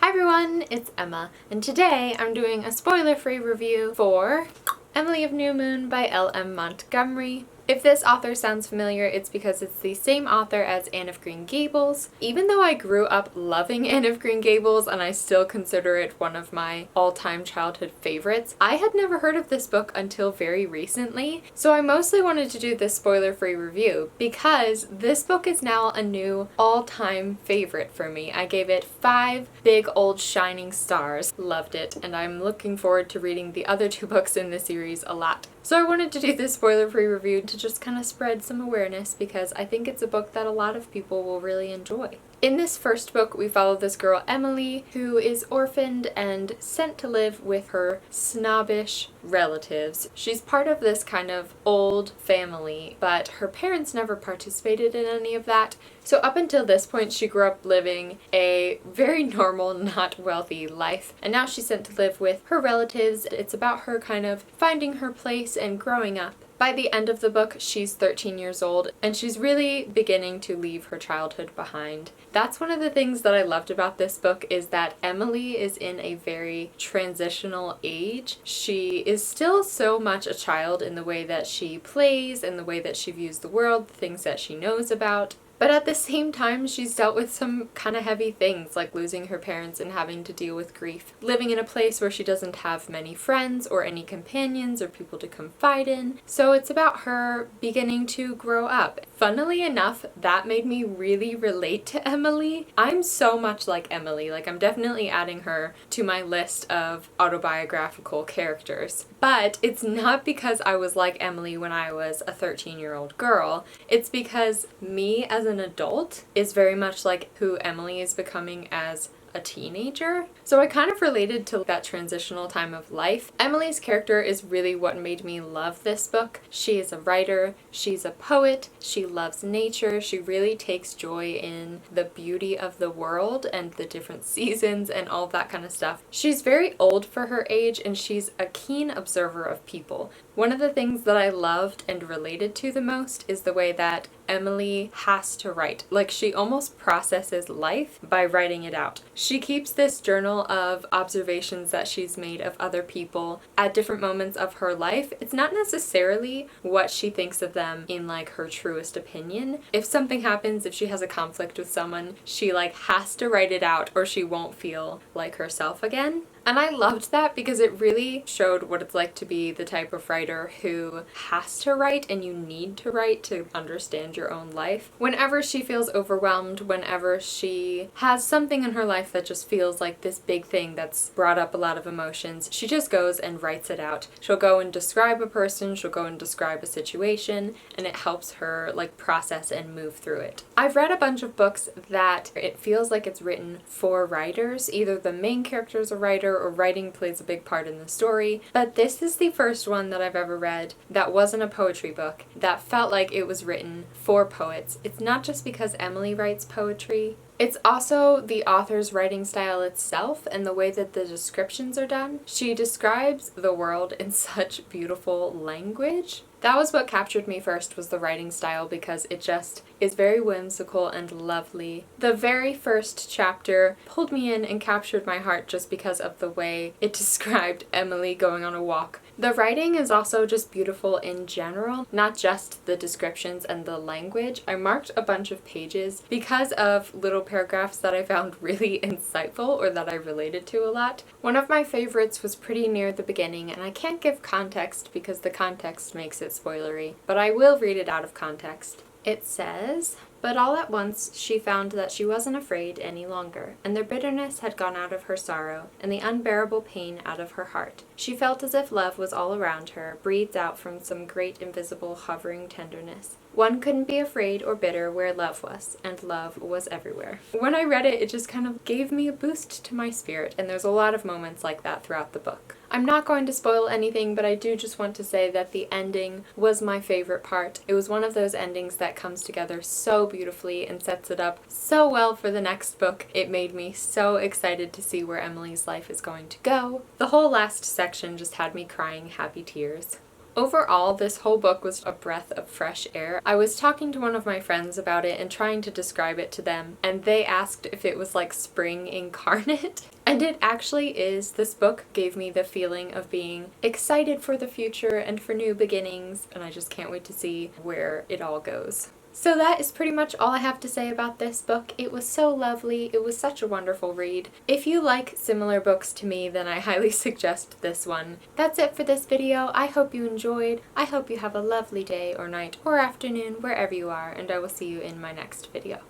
Hi everyone, it's Emma, and today I'm doing a spoiler-free review for Emily of New Moon by LM Montgomery. If this author sounds familiar, it's because it's the same author as Anne of Green Gables. Even though I grew up loving Anne of Green Gables and I still consider it one of my all-time childhood favorites, I had never heard of this book until very recently. So I mostly wanted to do this spoiler-free review because this book is now a new all-time favorite for me. I gave it 5 big old shining stars, loved it, and I'm looking forward to reading the other 2 books in the series a lot. So I wanted to do this spoiler-free review to just kind of spread some awareness because I think it's a book that a lot of people will really enjoy. In this first book, we follow this girl Emily who is orphaned and sent to live with her snobbish relatives. She's part of this kind of old family, but her parents never participated in any of that. So up until this point, she grew up living a very normal, not wealthy life. And now she's sent to live with her relatives. It's about her kind of finding her place and growing up. By the end of the book, she's 13 years old, and she's really beginning to leave her childhood behind. That's one of the things that I loved about this book, is that Emily is in a very transitional age. She is still so much a child in the way that she plays, in the way that she views the world, the things that she knows about. But at the same time, she's dealt with some kind of heavy things, like losing her parents and having to deal with grief. Living in a place where she doesn't have many friends or any companions or people to confide in. So it's about her beginning to grow up. Funnily enough, that made me really relate to Emily. I'm so much like Emily. Like, I'm definitely adding her to my list of autobiographical characters. But it's not because I was like Emily when I was a 13-year-old girl. It's because me as an adult is very much like who Emily is becoming as a teenager. So I kind of related to that transitional time of life. Emily's character is really what made me love this book. She is a writer, she's a poet, she loves nature, she really takes joy in the beauty of the world and the different seasons and all that kind of stuff. She's very old for her age and she's a keen observer of people. One of the things that I loved and related to the most is the way that Emily has to write. Like, she almost processes life by writing it out. She keeps this journal of observations that she's made of other people at different moments of her life. It's not necessarily what she thinks of them in like her truest opinion. If something happens, if she has a conflict with someone, she like has to write it out or she won't feel like herself again. And I loved that because it really showed what it's like to be the type of writer who has to write, and you need to write to understand your own life. Whenever she feels overwhelmed, whenever she has something in her life that just feels like this big thing that's brought up a lot of emotions, she just goes and writes it out. She'll go and describe a person, she'll go and describe a situation, and it helps her like process and move through it. I've read a bunch of books that it feels like it's written for writers. Either the main character's a writer or writing plays a big part in the story, but this is the first one that I've ever read that wasn't a poetry book, that felt like it was written for poets. It's not just because Emily writes poetry, it's also the author's writing style itself and the way that the descriptions are done. She describes the world in such beautiful language. That was what captured me first, was the writing style, because it just is very whimsical and lovely. The very first chapter pulled me in and captured my heart just because of the way it described Emily going on a walk. The writing is also just beautiful in general, not just the descriptions and the language. I marked a bunch of pages because of little paragraphs that I found really insightful or that I related to a lot. One of my favorites was pretty near the beginning, and I can't give context because the context makes it spoilery, but I will read it out of context. It says, "But all at once she found that she wasn't afraid any longer, and the bitterness had gone out of her sorrow, and the unbearable pain out of her heart. She felt as if love was all around her, breathed out from some great invisible hovering tenderness. One couldn't be afraid or bitter where love was, and love was everywhere." When I read it, it just kind of gave me a boost to my spirit, and there's a lot of moments like that throughout the book. I'm not going to spoil anything, but I do just want to say that the ending was my favorite part. It was one of those endings that comes together so beautifully and sets it up so well for the next book. It made me so excited to see where Emily's life is going to go. The whole last section just had me crying happy tears. Overall, this whole book was a breath of fresh air. I was talking to one of my friends about it and trying to describe it to them, and they asked if it was like spring incarnate. And it actually is. This book gave me the feeling of being excited for the future and for new beginnings, and I just can't wait to see where it all goes. So that is pretty much all I have to say about this book. It was so lovely. It was such a wonderful read. If you like similar books to me, then I highly suggest this one. That's it for this video. I hope you enjoyed. I hope you have a lovely day or night or afternoon wherever you are, and I will see you in my next video.